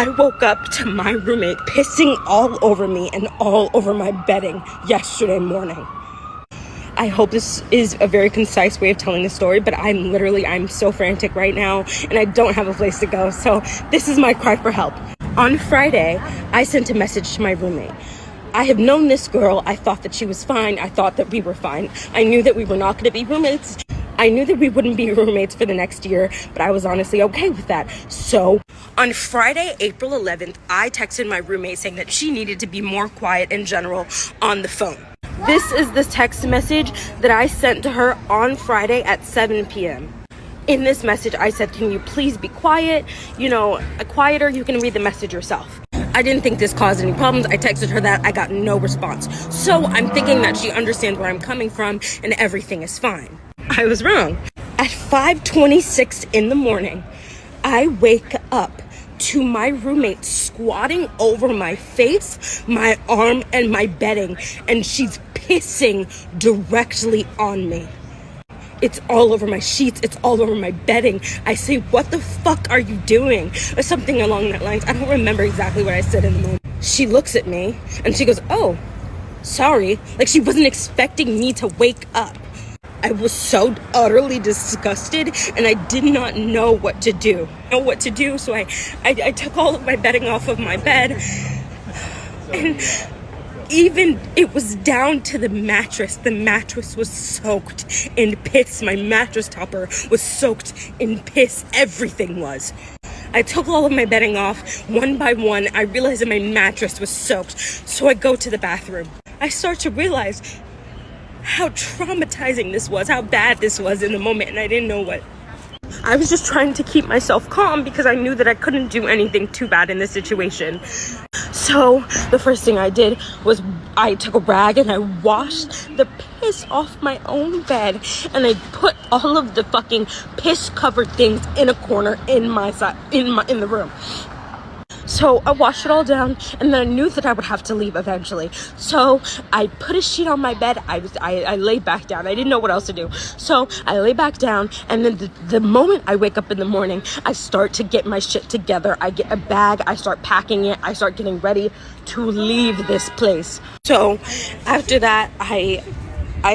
I woke up to my roommate pissing all over me and all over my bedding yesterday morning. I hope this is a very concise way of telling the story, but I'm so frantic right now and I don't have a place to go. So this is my cry for help. On Friday, I sent a message to my roommate. I have known this girl. I thought that she was fine. I thought that we were fine. I knew that we were not going to be roommates. I knew that we wouldn't be roommates for the next year, but I was honestly okay with that. So on Friday, April 11th, I texted my roommate saying that she needed to be more quiet in general on the phone. This is the text message that I sent to her on Friday at 7 p.m. In this message, I said, can you please be quiet? Quieter, you can read the message yourself. I didn't think this caused any problems. I texted her that. I got no response. So I'm thinking that she understands where I'm coming from and everything is fine. I was wrong. At 5:26 in the morning, I wake up to my roommate squatting over my face, my arm, and my bedding, and she's pissing directly on me. It's all over my sheets. It's all over my bedding. I say, what the fuck are you doing? Or something along that lines. I don't remember exactly what I said in the moment. She looks at me and she goes, oh, sorry. Like she wasn't expecting me to wake up. I was so utterly disgusted and I did not know what to do. So I took all of my bedding off of my bed, and even it was down to the mattress. The mattress was soaked in piss. My mattress topper was soaked in piss. Everything was. I took all of my bedding off one by one. I realized that my mattress was soaked. So I go to the bathroom. I start to realize how traumatizing this was, how bad this was in the moment, and I didn't know what. I was just trying to keep myself calm because I knew that I couldn't do anything too bad in this situation. So the first thing I did was I took a rag and I washed the piss off my own bed, and I put all of the fucking piss covered things in a corner in the room. So I washed it all down, and then I knew that I would have to leave eventually. So I put a sheet on my bed. I lay back down. I didn't know what else to do. So I lay back down, and then the moment I wake up in the morning, I start to get my shit together. I get a bag. I start packing it. I start getting ready to leave this place. So after that, I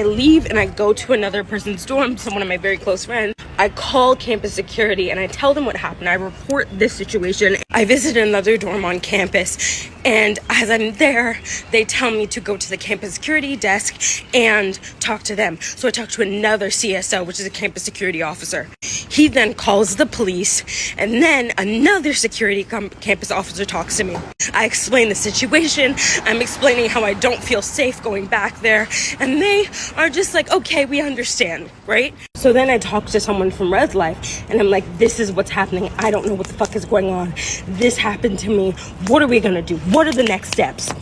leave and I go to another person's dorm, someone of my very close friends. I call campus security and I tell them what happened. I report this situation. I visit another dorm on campus, and as I'm there, they tell me to go to the campus security desk and talk to them. So I talk to another CSO, which is a campus security officer. He then calls the police, and then another security campus officer talks to me. I explain the situation. I'm explaining how I don't feel safe going back there, and they are just like, okay, we understand, right? So then I talk to someone from Res Life, and I'm like, this is what's happening. I don't know what the fuck is going on. This happened to me. What are we gonna do? What are the next steps?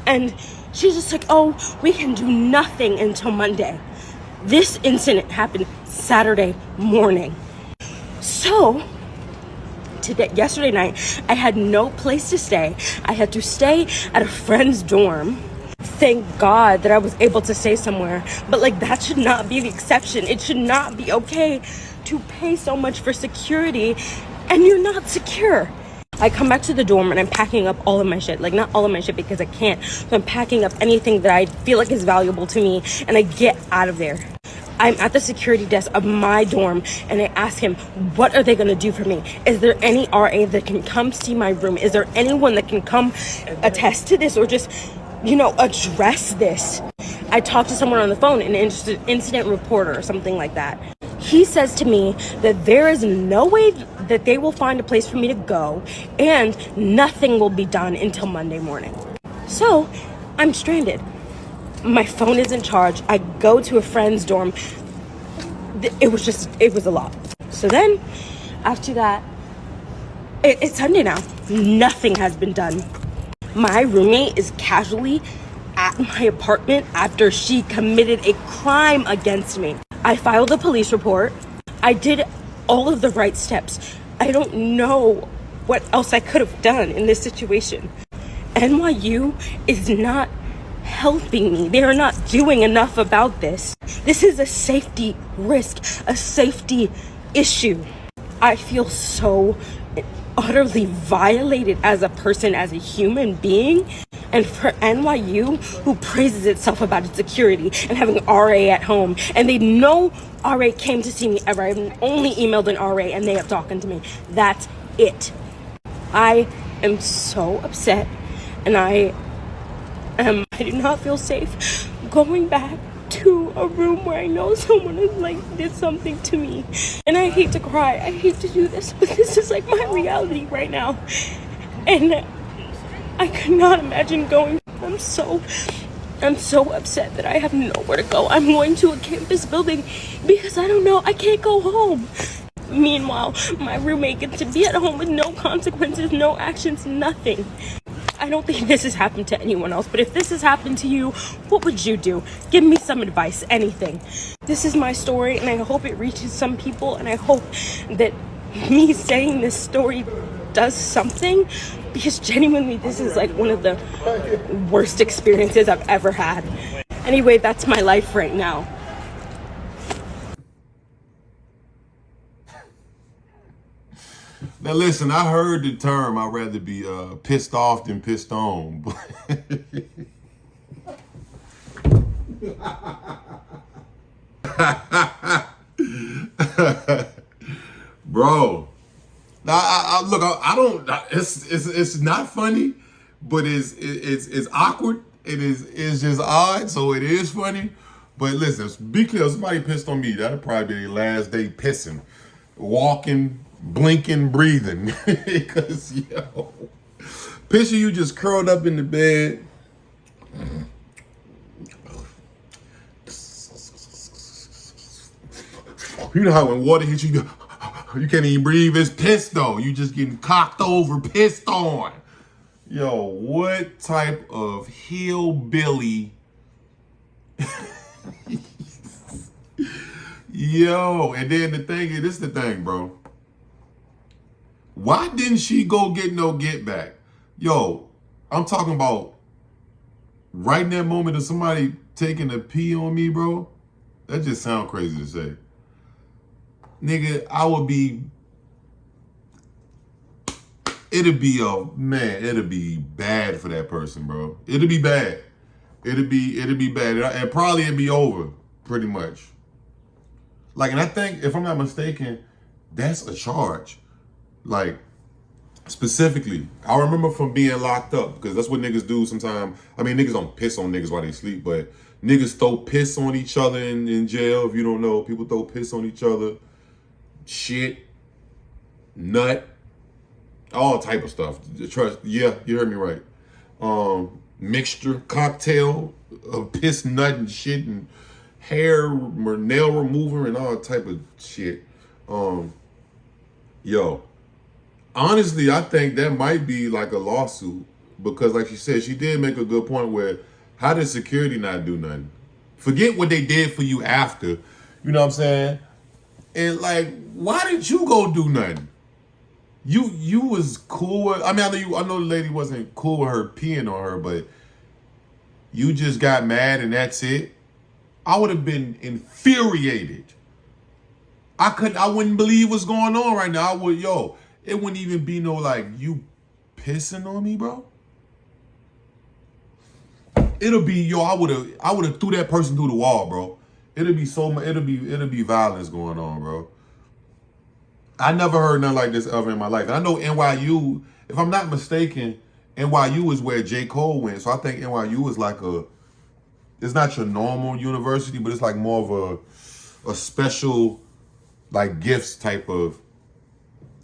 And she's just like, oh, we can do nothing until Monday. This incident happened Saturday morning. So yesterday night, I had no place to stay. I had to stay at a friend's dorm. Thank God that I was able to stay somewhere. But that should not be the exception. It should not be okay to pay so much for security and you're not secure. I come back to the dorm and I'm packing up all of my shit. Not all of my shit because I can't. So I'm packing up anything that I feel like is valuable to me, and I get out of there. I'm at the security desk of my dorm and I ask him, what are they going to do for me? Is there any RA that can come see my room? Is there anyone that can come attest to this or just, address this? I talked to someone on the phone, an incident reporter or something like that. He says to me that there is no way that they will find a place for me to go and nothing will be done until Monday morning. So I'm stranded. My phone isn't charged. I go to a friend's dorm. It was a lot. So then after that, it's Sunday now. Nothing has been done. My roommate is casually at my apartment after she committed a crime against me. I filed a police report. I did all of the right steps. I don't know what else I could have done in this situation. NYU is not helping me. They are not doing enough about this. This is a safety risk, a safety issue. I feel so utterly violated as a person, as a human being. And for NYU, who praises itself about its security and having RA at home, and they know RA came to see me ever. I've only emailed an RA and they have talking to me. That's it. I am so upset, and I do not feel safe going back to a room where I know someone is did something to me. And I hate to cry, I hate to do this, but this is like my reality right now. And I could not imagine going. I'm so upset that I have nowhere to go. I'm going to a campus building because I don't know, I can't go home. Meanwhile, my roommate gets to be at home with no consequences, no actions, nothing. I don't think this has happened to anyone else, but if this has happened to you, what would you do? Give me some advice, anything. This is my story, and I hope it reaches some people, and I hope that me saying this story does something, because genuinely this is like one of the worst experiences I've ever had. Anyway, that's my life right now. Now listen, I heard the term, I'd rather be pissed off than pissed on. Bro, now look, I don't. It's not funny, but it's awkward. It's just odd. So it is funny. But listen, because somebody pissed on me, that'll probably be their last day pissing, walking, blinking, breathing. Because picture you just curled up in the bed. You know how when water hits you, you can't even breathe. It's piss though. You just getting cocked over, pissed on. Yo, what type of hillbilly? Yo, and then the thing is, this is the thing, bro. Why didn't she go get no get back? Yo, I'm talking about right in that moment of somebody taking a pee on me, bro. That just sounds crazy to say. Nigga, I would be, it'd be bad for that person, bro. It'd be bad. It'd be bad. And probably it'd be over, pretty much. Like, and I think, if I'm not mistaken, that's a charge. Like, specifically, I remember from being locked up, because that's what niggas do sometimes. I mean, niggas don't piss on niggas while they sleep, but niggas throw piss on each other in jail. If you don't know, people throw piss on each other. Shit, nut, all type of stuff. Trust, yeah, you heard me right. Mixture, cocktail of piss, nut, and shit, and hair, nail remover, and all type of shit. Yo, honestly, I think that might be like a lawsuit, because like she said, she did make a good point where, how did security not do nothing? Forget what they did for you after, you know what I'm saying? And like, why did you go do nothing? You was cool with, I mean, I know the lady wasn't cool with her peeing on her, but you just got mad and that's it. I would have been infuriated. I wouldn't believe what's going on right now. It wouldn't even be no like, you pissing on me, bro. It'll be, I would have threw that person through the wall, bro. It'll be violence going on, bro. I never heard nothing like this ever in my life. And I know NYU, if I'm not mistaken, NYU is where J. Cole went. So I think NYU is like it's not your normal university, but it's like more of a special, like, gifts type of,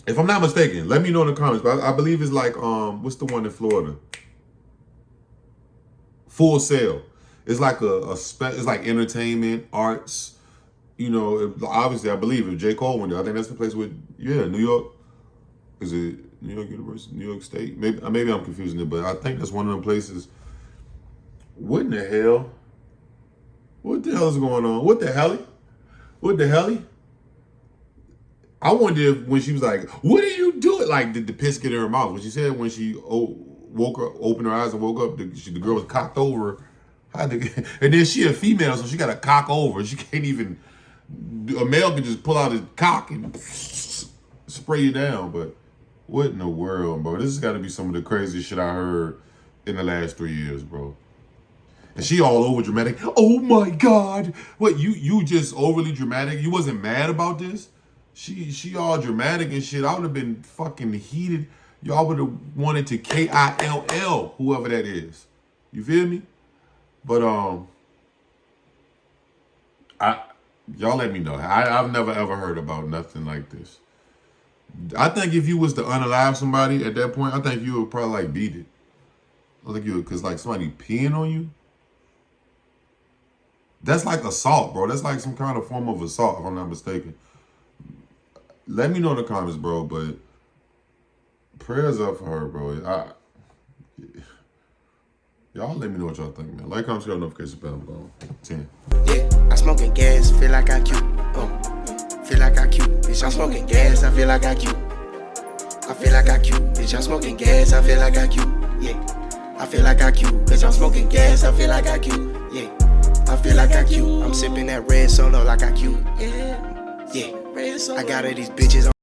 if I'm not mistaken, let me know in the comments. But I believe it's like, what's the one in Florida? Full Sail. It's like it's like entertainment, arts. You know, obviously, I believe if J. Cole went there, I think that's the place New York. Is it New York University, New York State? Maybe I'm confusing it, but I think that's one of them places. What in the hell? What the hell is going on? What the hell? What the hell? I wonder if when she was like, "What are you doing?" Like, did the piss get in her mouth? When she said when she opened her eyes and woke up, the girl was cocked over. And then she a female, so she got to cock over. She can't even. A male can just pull out his cock and spray you down, but What in the world, bro? This has got to be some of the craziest shit I heard in the last 3 years, bro. And she all over dramatic. Oh my God. What, you just overly dramatic? You wasn't mad about this? She all dramatic and shit. I would have been fucking heated. Y'all would have wanted to KILL whoever that is. You feel me? But y'all let me know. I've never ever heard about nothing like this. I think if you was to unalive somebody at that point, I think you would probably like beat it. I think you would, cause like somebody peeing on you. That's like assault, bro. That's like some kind of form of assault, if I'm not mistaken. Let me know in the comments, bro. But prayers up for her, bro. Y'all let me know what y'all think, man. Like, comment, share, notification bell. I'm going 10. Yeah, I'm smoking gas, feel like I cute. Feel like I cute. Bitch, I'm smoking gas, I feel like I cute. I feel like I cute. Bitch, I'm smoking gas, I feel like I cute. Yeah, I feel like I cute. Bitch, I'm smoking gas, I feel like I cute. Yeah, I feel like I cute. I'm sipping that red solo like I cute. Yeah, I got all these bitches on.